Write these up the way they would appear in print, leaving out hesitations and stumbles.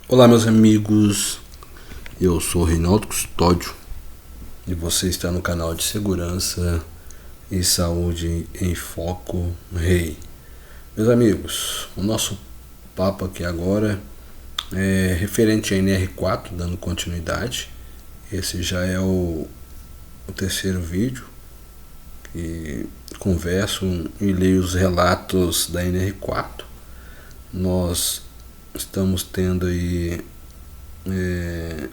Olá, meus amigos, eu sou Reinaldo Custódio e você está no canal de Segurança e Saúde em Foco Rei. Meus amigos, o nosso papo aqui agora é referente a NR4, dando continuidade. Esse já é o terceiro vídeo que converso e leio os relatos da NR4. Nós estamos tendo aí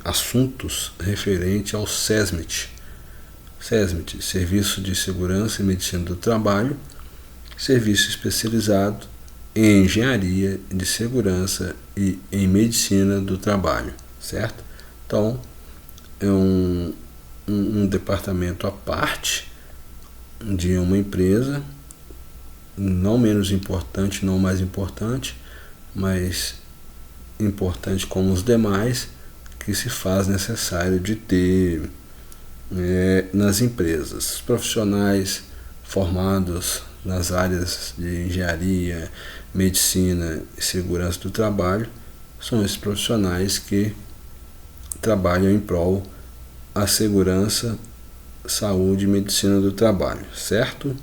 assuntos referentes ao SESMIT. SESMIT, Serviço de Segurança e Medicina do Trabalho, serviço especializado em engenharia de segurança e em medicina do trabalho, certo? Então, é um departamento à parte de uma empresa, não menos importante, não mais importante, mas importante como os demais, que se faz necessário de ter nas empresas. Os profissionais formados nas áreas de engenharia, medicina e segurança do trabalho são esses profissionais que trabalham em prol da segurança, saúde e medicina do trabalho, certo?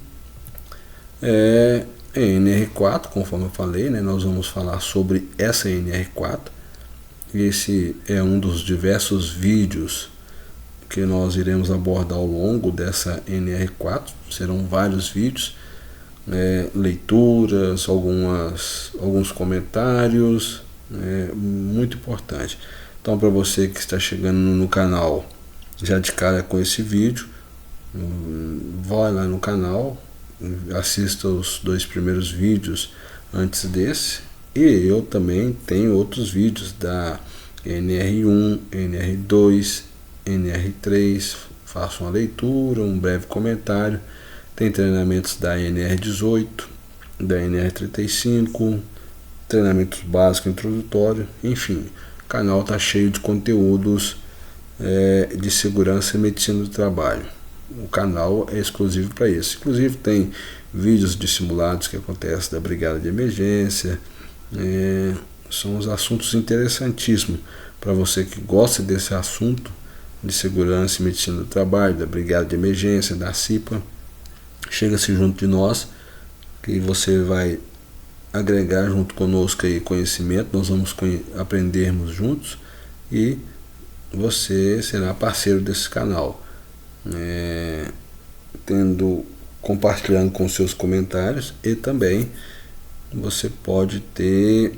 NR4, conforme eu falei, nós vamos falar sobre essa NR4. Esse é um dos diversos vídeos que nós iremos abordar ao longo dessa NR4. Serão vários vídeos, leituras, alguns comentários, muito importante. Então, para você que está chegando no canal já de cara com esse vídeo, vai lá no canal, assista os 2 primeiros vídeos antes desse, e eu também tenho outros vídeos da NR1, NR2, NR3, faço uma leitura, um breve comentário. Tem treinamentos da NR18, da NR35, treinamentos básicos, introdutório, enfim, o canal está cheio de conteúdos de segurança e medicina do trabalho. O canal é exclusivo para isso. Inclusive tem vídeos de simulados que acontecem da brigada de emergência. São os assuntos interessantíssimos para você que gosta desse assunto de segurança e medicina do trabalho, da brigada de emergência, da CIPA. Chega-se junto de nós, que você vai agregar junto conosco aí conhecimento, nós vamos aprendermos juntos e você será parceiro desse canal, compartilhando com seus comentários, e também você pode ter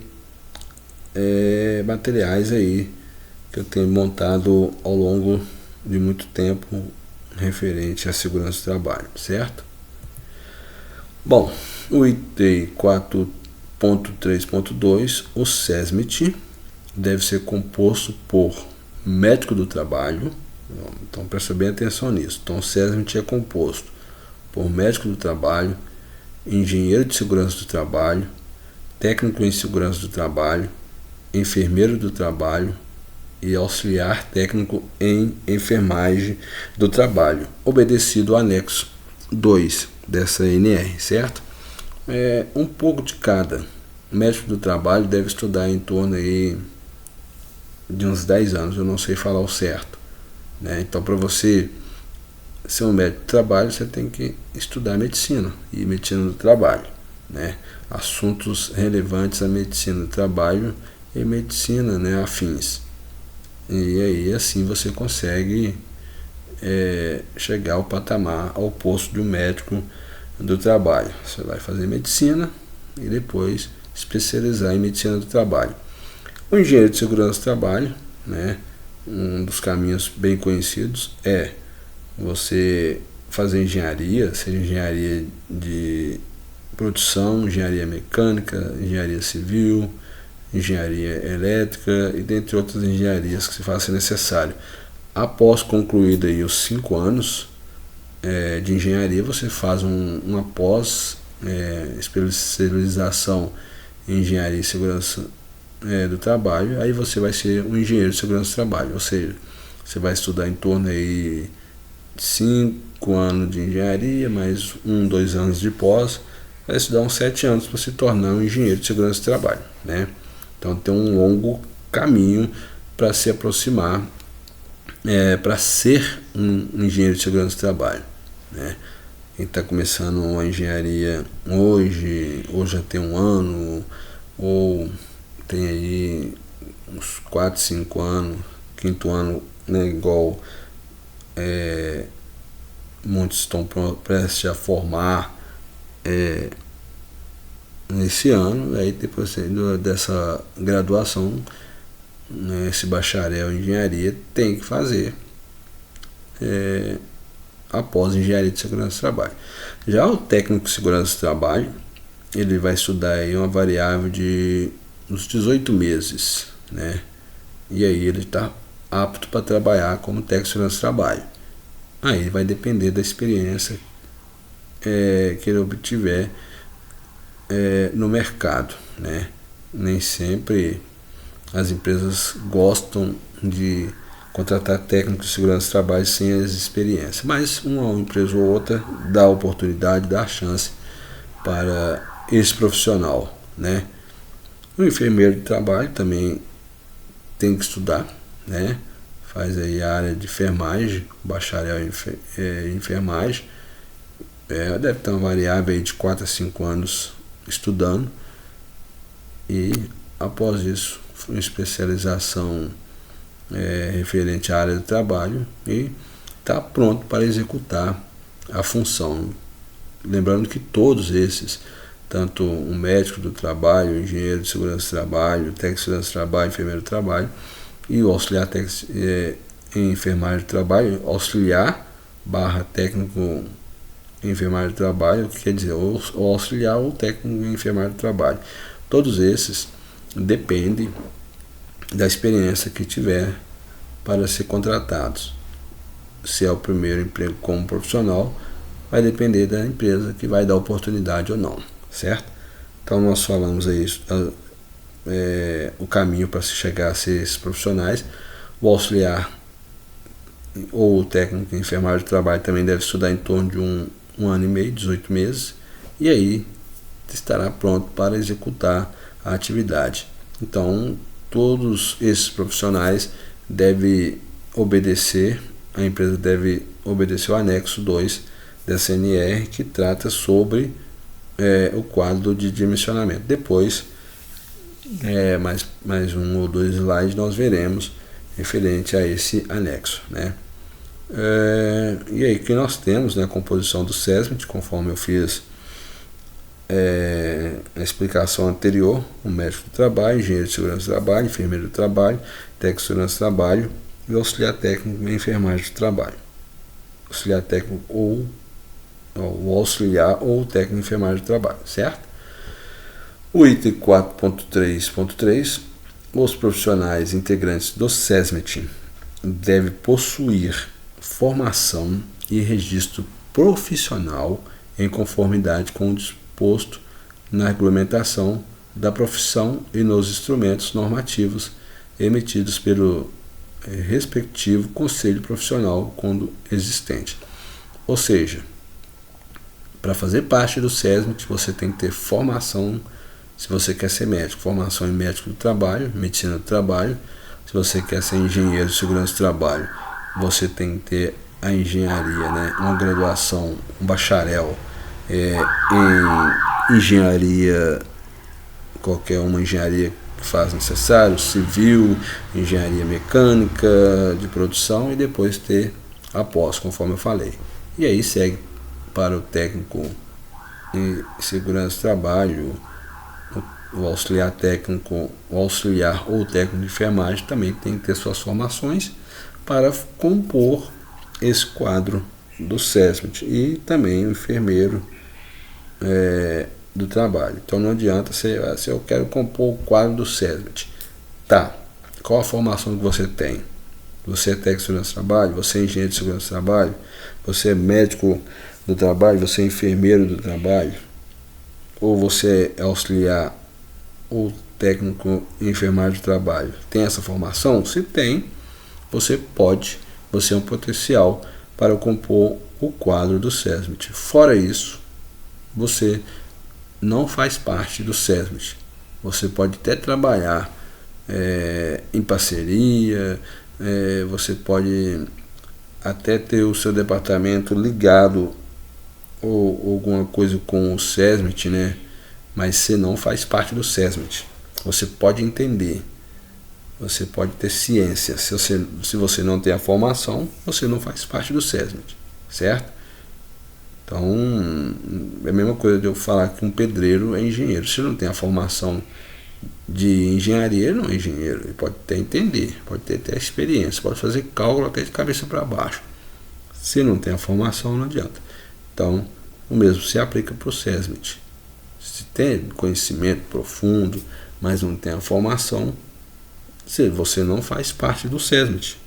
materiais aí que eu tenho montado ao longo de muito tempo referente à segurança do trabalho, certo? Bom, o item 4.3.2, o SESMIT deve ser composto por médico do trabalho. Então presta bem atenção nisso. Então o SESMIT é composto por médico do trabalho, engenheiro de segurança do trabalho, técnico em segurança do trabalho, enfermeiro do trabalho e auxiliar técnico em enfermagem do trabalho, obedecido ao anexo 2 dessa NR, certo? Um pouco de cada. O médico do trabalho deve estudar em torno aí de uns 10 anos, eu não sei falar o certo, Então, para você ser um médico do trabalho, você tem que estudar medicina e medicina do trabalho, assuntos relevantes à medicina do trabalho e medicina, afins. E aí assim você consegue chegar ao patamar, ao posto de um médico do trabalho. Você vai fazer medicina e depois especializar em medicina do trabalho. O engenheiro de segurança do trabalho, um dos caminhos bem conhecidos é você fazer engenharia, seja engenharia de produção, engenharia mecânica, engenharia civil, engenharia elétrica e dentre outras engenharias que se faça necessário. Após concluído aí os 5 anos de engenharia, você faz uma pós especialização em engenharia e segurança do trabalho. Aí você vai ser um engenheiro de segurança do trabalho, ou seja, você vai estudar em torno aí de 5 anos de engenharia, mais 2 anos de pós, vai estudar uns 7 anos para se tornar um engenheiro de segurança do trabalho, Então tem um longo caminho para se aproximar, para ser um engenheiro de segurança do trabalho, né? Quem está começando a engenharia hoje, ou já tem um ano, ou tem aí uns 4, 5 anos, quinto ano, né, igual muitos estão prestes a formar nesse ano. Aí depois dessa graduação, né, esse bacharel em engenharia tem que fazer após engenharia de segurança do trabalho. Já o técnico de segurança do trabalho, ele vai estudar aí uma variável de uns 18 meses, né? E aí ele está apto para trabalhar como técnico de segurança do trabalho. Aí vai depender da experiência que ele obtiver no mercado, né? Nem sempre as empresas gostam de contratar técnicos de segurança do trabalho sem as experiências, mas uma empresa ou outra dá a oportunidade, dá a chance para esse profissional, né? O enfermeiro de trabalho também tem que estudar, né? Faz aí a área de enfermagem, bacharel em enfermagem, deve ter uma variável aí de 4 a 5 anos estudando, e após isso uma especialização referente à área do trabalho, e está pronto para executar a função. Lembrando que todos esses, tanto um médico do trabalho, o engenheiro de segurança do trabalho, o técnico de segurança do trabalho, o enfermeiro do trabalho e o auxiliar técnico em enfermagem do trabalho, auxiliar barra técnico em enfermagem do trabalho, que quer dizer, ou auxiliar ou técnico em enfermagem do trabalho. Todos esses dependem da experiência que tiver para ser contratados. Se é o primeiro emprego como profissional, vai depender da empresa que vai dar oportunidade ou não, certo? Então nós falamos aí o caminho para se chegar a ser esses profissionais. O auxiliar ou o técnico em enfermagem do trabalho também deve estudar em torno de um ano e meio, 18 meses, e aí estará pronto para executar a atividade. Então todos esses profissionais devem obedecer, a empresa deve obedecer o anexo 2 da CNR, que trata sobre o quadro de dimensionamento. Depois, mais um ou dois slides, nós veremos referente a esse anexo, né? E aí que nós temos, né, a composição do SESMIT, conforme eu fiz a explicação anterior: o médico do trabalho, engenheiro de segurança do trabalho, enfermeiro do trabalho, técnico de segurança do trabalho e auxiliar técnico em enfermagem do trabalho. Auxiliar técnico ou o auxiliar ou o técnico em enfermagem do trabalho, certo? O item 4.3.3: os profissionais integrantes do SESMIT devem possuir formação e registro profissional em conformidade com o disposto na regulamentação da profissão e nos instrumentos normativos emitidos pelo respectivo conselho profissional quando existente. Ou seja, para fazer parte do SESMIT você tem que ter formação. Se você quer ser médico, formação em médico do trabalho, medicina do trabalho. Se você quer ser engenheiro de segurança do trabalho, você tem que ter a engenharia, né? Uma graduação, um bacharel em engenharia, qualquer uma engenharia que faz necessário, civil, engenharia mecânica, de produção, e depois ter a pós, conforme eu falei. E aí segue para o técnico em segurança do trabalho, o auxiliar técnico, o auxiliar ou técnico de enfermagem também tem que ter suas formações para compor esse quadro do SESMIT, e também o enfermeiro do trabalho. Então não adianta se eu quero compor o quadro do SESMIT. Tá, qual a formação que você tem? Você é técnico de segurança do trabalho? Você é engenheiro de segurança do trabalho? Você é médico do trabalho? Você é enfermeiro do trabalho? Ou você é auxiliar ou técnico em enfermagem do trabalho? Tem essa formação? Se tem, você é um potencial para compor o quadro do SESMIT. Fora isso, você não faz parte do SESMIT. Você pode até trabalhar em parceria, você pode até ter o seu departamento ligado ou alguma coisa com o SESMIT, né? Mas você não faz parte do SESMIT. Você pode entender, você pode ter ciência. Se você não tem a formação, você não faz parte do SESMIT, certo? Então, é a mesma coisa de eu falar que um pedreiro é engenheiro. Se não tem a formação de engenharia, ele não é engenheiro. Ele pode até entender, pode ter até experiência, pode fazer cálculo até de cabeça para baixo. Se não tem a formação, não adianta. Então, o mesmo se aplica para o SESMIT. Se tem conhecimento profundo, mas não tem a formação, você não faz parte do SESMIT.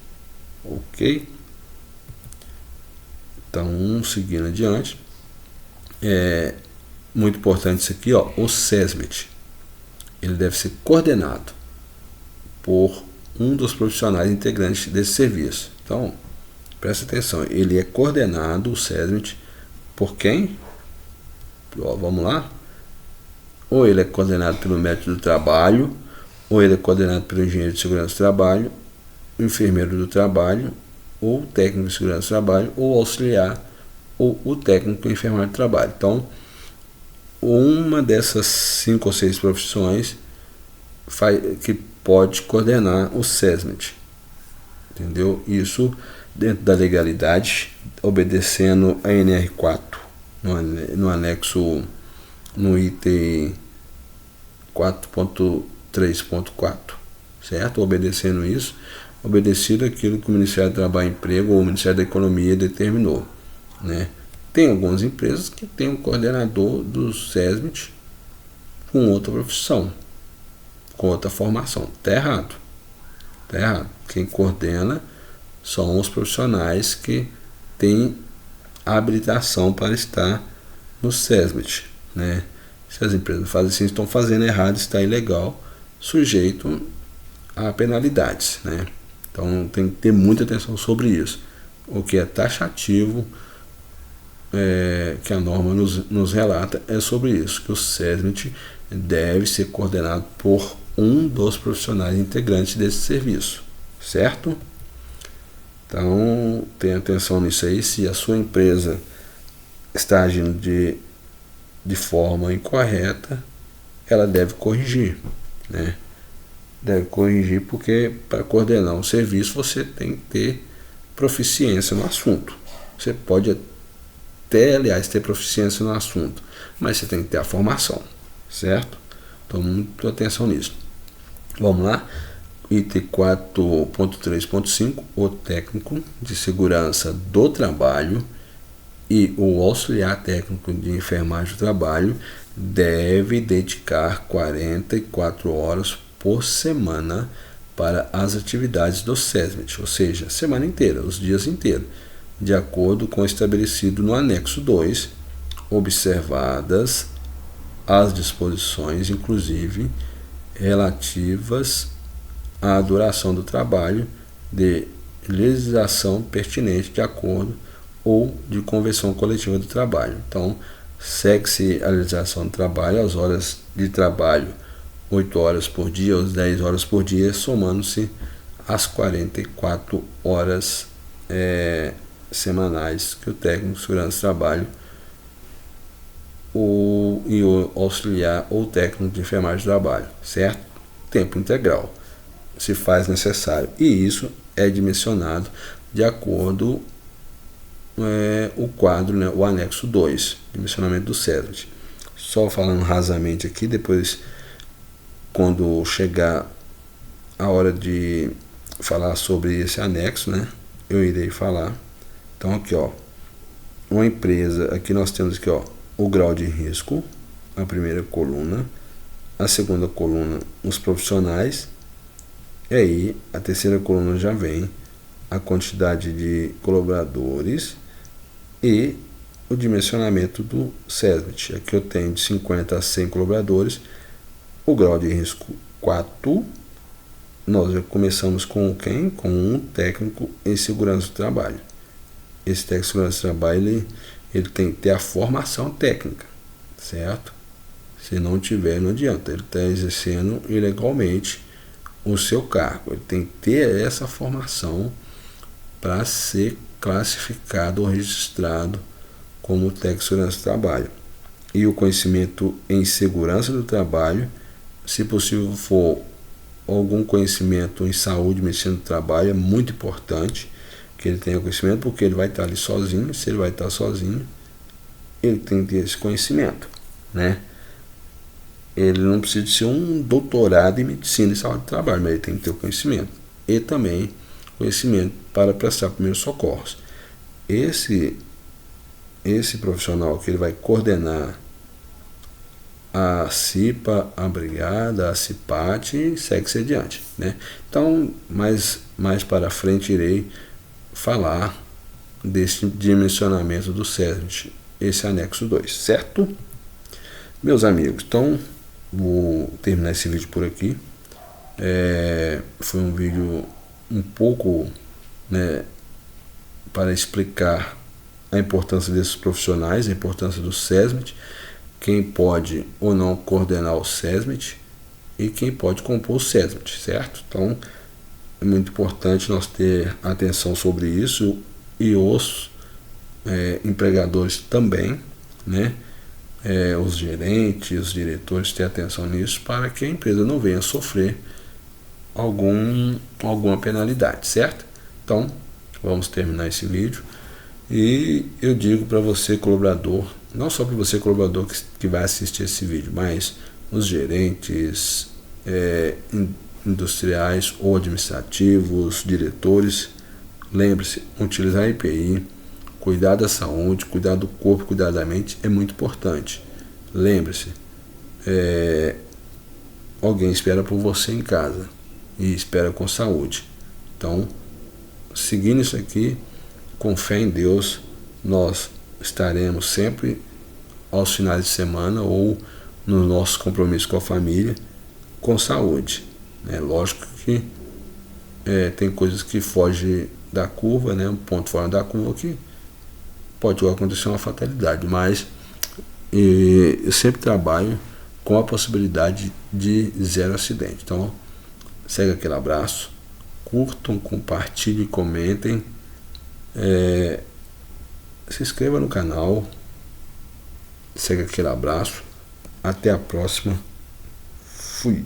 Ok? Então, seguindo adiante, é muito importante isso aqui, ó, o SESMIT. Ele deve ser coordenado por um dos profissionais integrantes desse serviço. Então, presta atenção, ele é coordenado, o SESMIT, por quem? Ó, vamos lá? Ou ele é coordenado pelo médico do trabalho, ou ele é coordenado pelo engenheiro de segurança do trabalho, o enfermeiro do trabalho, ou o técnico de segurança do trabalho, ou o auxiliar, ou o técnico de enfermagem do trabalho. Então, uma dessas 5 ou 6 profissões que pode coordenar o SESMIT. Entendeu? Isso dentro da legalidade, obedecendo a NR4, no anexo, no item 4.3.4, certo? Obedecendo isso, obedecido aquilo que o Ministério do Trabalho e Emprego ou o Ministério da Economia determinou, né? Tem algumas empresas que têm um coordenador do SESMIT com outra profissão, com outra formação. Está errado. Está errado. Quem coordena são os profissionais que têm habilitação para estar no SESMIT, né? Se as empresas fazem assim, estão fazendo errado, está ilegal, sujeito a penalidades, né? Então tem que ter muita atenção sobre isso. O que é taxativo, que a norma nos relata, é sobre isso, que o SESMIT deve ser coordenado por um dos profissionais integrantes desse serviço, certo? Então, tenha atenção nisso aí. Se a sua empresa está agindo de forma incorreta, ela deve corrigir, né? Deve corrigir, porque para coordenar um serviço você tem que ter proficiência no assunto. Você pode até, aliás, ter proficiência no assunto, mas você tem que ter a formação, certo? Então, muita atenção nisso. Vamos lá? Item 4.3.5, o técnico de segurança do trabalho e o auxiliar técnico de enfermagem do trabalho deve dedicar 44 horas por semana para as atividades do SESMIT, ou seja, a semana inteira, os dias inteiros, de acordo com o estabelecido no anexo 2, observadas as disposições, inclusive, relativas à duração do trabalho, de legislação pertinente de acordo ou de convenção coletiva do trabalho. Então, segue-se a legislação do trabalho, as horas de trabalho, 8 horas por dia, ou 10 horas por dia, somando-se as 44 horas semanais que o técnico de segurança do trabalho e o auxiliar ou técnico de enfermagem do trabalho, certo? Tempo integral, se faz necessário, e isso é dimensionado de acordo o quadro, né, o anexo 2, dimensionamento do SESMIT. Só falando rasamente aqui, depois quando chegar a hora de falar sobre esse anexo, né, eu irei falar. Então aqui, ó, uma empresa, aqui nós temos aqui, ó, o grau de risco, a primeira coluna, a segunda coluna, os profissionais, e aí a terceira coluna já vem a quantidade de colaboradores e o dimensionamento do SESMIT. Aqui eu tenho de 50 a 100 colaboradores, o grau de risco 4, nós já começamos com quem? Com um técnico em segurança do trabalho. Esse técnico de segurança do trabalho, ele tem que ter a formação técnica, certo? Se não tiver, não adianta, ele está exercendo ilegalmente o seu cargo. Ele tem que ter essa formação para ser classificado ou registrado como técnico de segurança do trabalho. E o conhecimento em segurança do trabalho, se possível for algum conhecimento em saúde e medicina do trabalho, é muito importante que ele tenha conhecimento, porque ele vai estar ali sozinho. Se ele vai estar sozinho, ele tem que ter esse conhecimento, né? Ele não precisa ser um doutorado em medicina e saúde do trabalho, mas ele tem que ter o conhecimento. E também conhecimento para prestar primeiros socorros. Esse profissional que ele vai coordenar a CIPA, a Brigada, a CIPAT, e segue-se adiante, né? Então, mais para frente irei falar desse dimensionamento do SESMIT, esse anexo 2, certo? Meus amigos, então vou terminar esse vídeo por aqui. Foi um vídeo um pouco, né, para explicar a importância desses profissionais, a importância do SESMIT, quem pode ou não coordenar o SESMIT e quem pode compor o SESMIT, certo? Então é muito importante nós ter atenção sobre isso, e os empregadores também, né? Os gerentes, os diretores ter atenção nisso, para que a empresa não venha sofrer alguma penalidade, certo? Então vamos terminar esse vídeo. E eu digo para você, colaborador, não só para você, colaborador, que vai assistir esse vídeo, mas os gerentes industriais ou administrativos, diretores, lembre-se, utilizar a EPI, cuidar da saúde, cuidar do corpo, cuidar da mente é muito importante. Lembre-se, alguém espera por você em casa e espera com saúde. Então, seguindo isso aqui, com fé em Deus, nós estaremos sempre aos finais de semana ou nos nossos compromissos com a família com saúde. Lógico que tem coisas que fogem da curva, né? Um ponto fora da curva que pode acontecer uma fatalidade, mas eu sempre trabalho com a possibilidade de 0 acidente. Então, segue aquele abraço, curtam, compartilhem, comentem. Se inscreva no canal, segue aquele abraço, até a próxima, fui.